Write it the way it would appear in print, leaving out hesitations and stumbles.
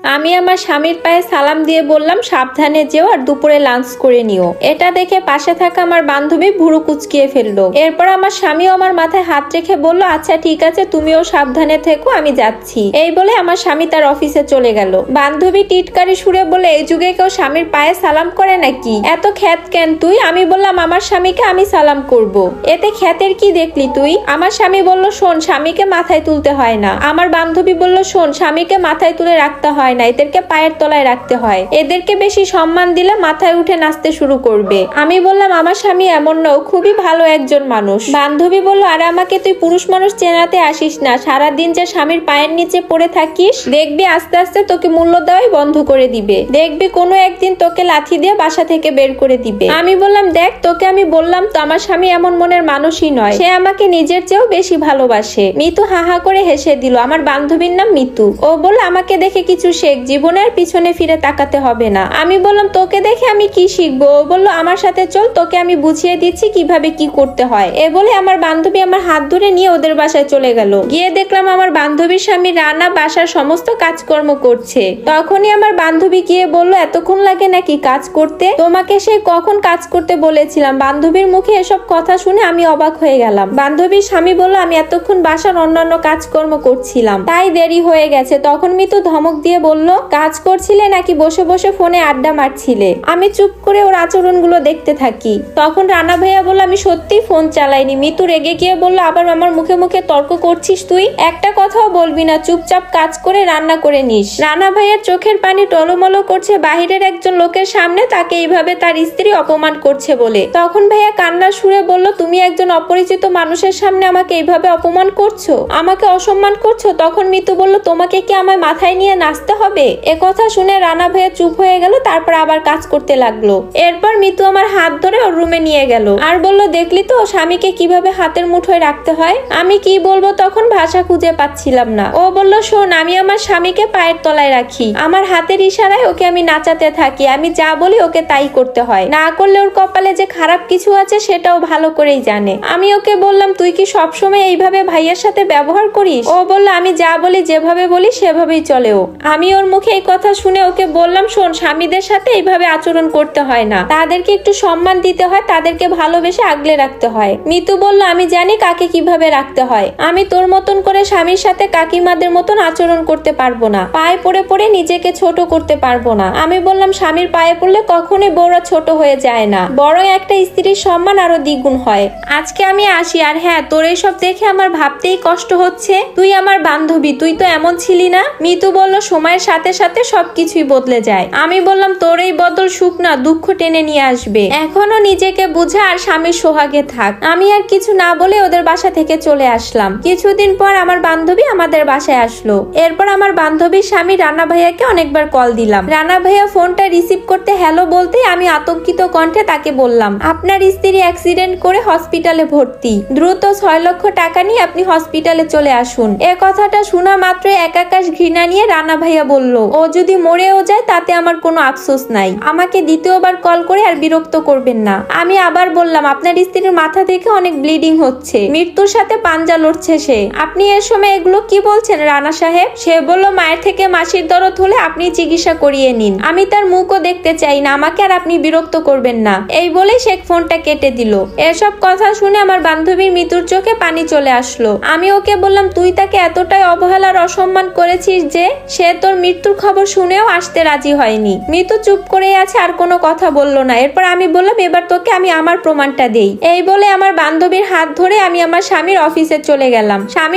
আমি আমার স্বামীর পায়ে সালাম দিয়ে বললাম সাবধানে যেও আর দুপুরে লাঞ্চ করে নিও। এটা দেখে পাশে থাকা আমার বান্ধবী ভুরু কুচকিয়ে ফেললো। এরপর আমার স্বামীও আমার মাথায় হাত রেখে বলল, আচ্ছা ঠিক আছে, তুমিও সাবধানে থেকো, আমি যাচ্ছি। এই বলে আমার স্বামী তার অফিসে চলে গেল। বান্ধবী টিটকারি সুরে বলে, এই যুগে কেউ স্বামীর পায়ে সালাম করে নাকি? এত খ্যাত কেন তুই? আমি বললাম আমার স্বামীকে আমি সালাম করব। এতে খ্যাতের কি দেখলি তুই? আমার স্বামী বলল, শোন, স্বামীকে মাথায় তুলতে হয় না। আমার বান্ধবী বলল, শোন, স্বামীকে মাথায় তুলে রাখতে হয় না, এদেরকে পায়ের তলায় রাখতে হয়। এদেরকে বেশি সম্মান দিলে মাথায় উঠে নাচতে শুরু করবে। আমি বললাম আমার স্বামী এমন নয়, খুবই ভালো একজন মানুষ। বান্ধবী বলল, আরে আমাকে তুই পুরুষ মানুষ চেনাতে আসিস না, সারাদিন যে স্বামীর পায়ের নিচে পড়ে থাকিস, দেখবি আস্তে আস্তে তোকে মূল্য দেওয়াই বন্ধ করে দিবে। দেখবি কোনো একদিন তোকে লাথি দিয়ে বাসা থেকে বের করে দিবে। আমি বললাম, দেখ, তোকে আমি বললাম তো আমার স্বামী এমন মনের মানুষই নয়, সে আমাকে নিজের চেয়েও বেশি ভালোবাসে। মিতু হাহা করে হেসে দিল। আমার বান্ধবীর নাম মিতু। ও বলল, আমাকে দেখে কিছু শেখ, জীবনের পিছনে ফিরে তাকাতে হবে না। আমি বললাম, তোকে দেখে আমি কি শিখবো? ও বলল, আমার সাথে চল, তোকে আমি বুঝিয়ে দিচ্ছি কিভাবে কি করতে হয়। এ বলে আমার বান্ধবী আমার হাত ধরে নিয়ে ওদের বাসায় চলে গেল। গিয়ে দেখলাম আমার বান্ধবীর স্বামী রানা বাসার সমস্ত কাজকর্ম করছে। তখনই আমার বান্ধবী গিয়ে বলল, এতক্ষণ লাগে নাকি কাজ করতে? তোমাকে সে কখন কাজ করতে বলেছিলাম? বান্ধবীর মুখে এসব কথা শুনে আমি অবাক হয়ে গেলাম। বান্ধবীর স্বামী বলল, আমি এতক্ষণ বাসার অন্যান্য কাজকর্ম করছিলাম, তাই দেরি হয়ে গেছে। তখন মিতু ধমক দিয়ে বলল, কাজ করছিলে নাকি বসে বসে ফোনে আড্ডা মারছিলে? আমি চুপ করে ওর আচরণগুলো দেখতে থাকি। তখন রানা ভাইয়া বলল, আমি সত্যি ফোন চালাইনি। মিতু রেগে গিয়ে বলল, আবার আমার মুখে মুখে তর্ক করছিস তুই? একটা কথাও বলবি না, চুপচাপ কাজ করে রান্না করে নিস। রানা ভাইয়ার চোখের পানি টলমলো করছে বাহিরের একজন লোকের সামনে তাকে এইভাবে তার স্ত্রী অপমান করছে বলে। তখন ভাইয়া কান্নার সুরে বলল, তুমি একজন অপরিচিত মানুষের সামনে আমাকে এইভাবে অপমান করছো, আমাকে অসম্মান করছো। তখন মিতু বলল, তোমাকে কি আমায় মাথায় নিয়ে নাচতে হবে? এ কথা শুনে রানা ভাইয়া চুপ হয়ে গেল, তারপর আবার কাজ করতে লাগলো। এরপর মিতু আমার হাত ধরে ওর রুমে নিয়ে গেল আর বলল, দেখলি তো স্বামীকে কিভাবে হাতের মুঠোয় রাখতে হয়? আমি কি বলবো তখন ভাষা খুঁজে পাচ্ছিলাম না। ও বলল, শোন, আমি আমার স্বামীকে পায়ের তলায় রাখি, আমার হাতের ইশারায় ওকে আমি নাচাতে থাকি, আমি যা বলি ওকে তাই করতে হয়, না করলে ওর কপালে যে খারাপ কিছু আছে সেটাও ভালো করেই জানে। আমি ওকে বললাম, তুই কি সবসময় এইভাবে ভাইয়ের সাথে ব্যবহার করিস? ও বলল, আমি যা বলি, যেভাবে বলি সেভাবেই চলেও। আমি ওর মুখে এই কথা শুনে ওকে বললাম, শোন, স্বামীদের সাথে এইভাবে আচরণ করতে হয় না, তাদেরকে একটু সম্মান দিতে হয়, তাদেরকে ভালোবেসে আগলে রাখতে হয়। মিতু বলল, আমি জানি কাকে কিভাবে রাখতে হয়, আমি তোর মতন করে স্বামীর সাথে কাকিমাদের মতন আচরণ করতে পারবো না, পায়ে পড়ে পড়ে নিজেকে ছোট করতে পারবো না। আমি বললাম, স্বামীর পায়ে পড়লে কখনোই বউরা ছোট হয়ে যায় না, বড় একটা স্ত্রীর সম্মান আরো দ্বিগুণ হয়। আজকে আমি আসি। আর হ্যাঁ, তোর এইসব দেখে আমার ভাবতেই কষ্ট হচ্ছে, তুই আমার বান্ধবী, তুই তো এমন ছিলি না। মিতু বলল, সময়ের সাথে সাথে সবকিছুই বদলে যায়। আমি বললাম, তোর এই বদল সুখ না, দুঃখ টেনে নিয়ে আসবে। এখনো নিজেকে বুঝা আর স্বামীর সোহাগে থাক। আমি আর কিছু না বলে ওদের বাসা থেকে চলে আসলাম। কিছুদিন পর আমার বান্ধবী আমাদের বাসায় আসলো। এরপর আমার বান্ধবীর স্বামী রানা ভাইয়াকে অনেকবার কল দিলাম। রানা ভাইয়া ফোনটা রিসিভ করতে হ্যালো বলতেই আমি আতঙ্কিত কণ্ঠে তাকে বললাম, আপনার স্ত্রী অ্যাক্সিডেন্ট করে হসপিটালে ভর্তি, দ্রুত 6 লক্ষ টাকা নিয়ে আপনি হসপিটালে চলে আসুন। এ কথাটা শোনা মাত্র একাকাশ ঘৃণা নিয়ে রানা ভাইয়া বলল, ও যদি মরেও যায় তাতে আমার কোনো আফসোস নাই, আমাকে দ্বিতীয়বার কল করে আর বিরক্ত করবেন না। আমি আবার বললাম, আপনার স্ত্রীর মাথা থেকে অনেক ব্লিডিং হচ্ছে, মৃত্যুর সাথে পাঞ্জা লড়ছে সে, আপনি এর সময় এগুলো কি বলছেন রানা সাহেব? সে বলল, মায়ের থেকে মাসির দরদ হলে আপনি চিকিৎসা করিয়ে নিন, আমি তার মুখও দেখতে চাই না, আমাকে আর আপনি বিরক্ত করবেন না। এই বলে সে ফোনটা কেটে দিল। এসব কথা শুনে আমার বান্ধবীর মৃত্যুর চোখে পানি চলে আসলো। আমি ওকে বললাম, তুই তাকে এতটাই অবহেলার অসম্মান করেছিস যে সে তোর মৃত্যুর খবর শুনেও আসতে রাজি হয়নি। মৃত্যু চুপ করে আছে, আর কোনো কথা বলল না। এরপর আমি বললাম, এবার তোকে আমি আমার প্রমাণটা দেই। এই বলে আমার বান্ধবীর হাত ধরে আমি আমার স্বামীর অফিসে চলে গেলাম। স্বামীর